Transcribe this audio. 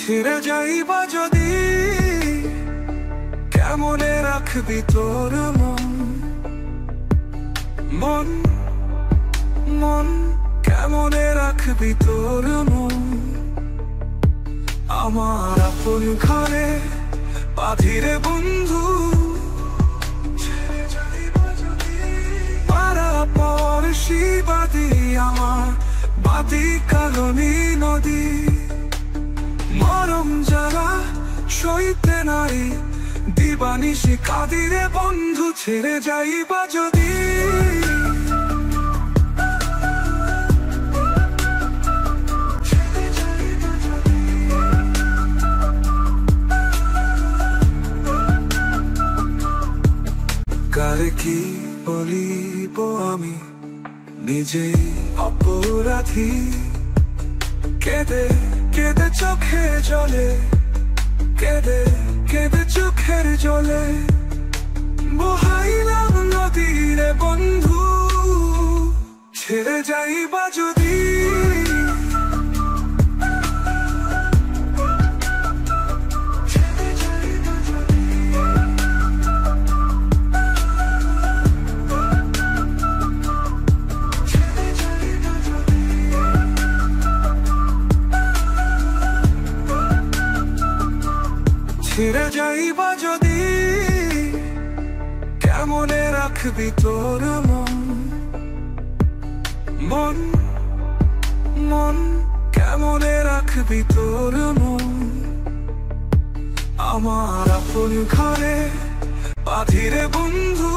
ছেড়ে যাইবা যদি কেমনে রাখবি তোর মন? মন মন কেমনে রাখবি তোর মন? আমার আপন ঘরে বাঁধিরে বন্ধু, পাড়া পড়শি বাদি আমার বাদি কালনী নদী। মরম যারা সইতে নারী দিবানিশি কাঁদিরে বন্ধু, ছেড়ে যাইবা যদি। কারে কি বলিব আমি, নিজেই অপরাধী। কেঁদে কেঁদে চোখে জলে, কেঁদে কেঁদে চোখের জলে বহাইলাম নদীরে বন্ধু, ছেড়ে যাইবা যদি। ছেড়ে যাইবা যদি কেমনে রাখবি তোর মন? মন মন কেমনে রাখবি তোর মন? আমার আপন ঘরে বাঁধিরে বন্ধু,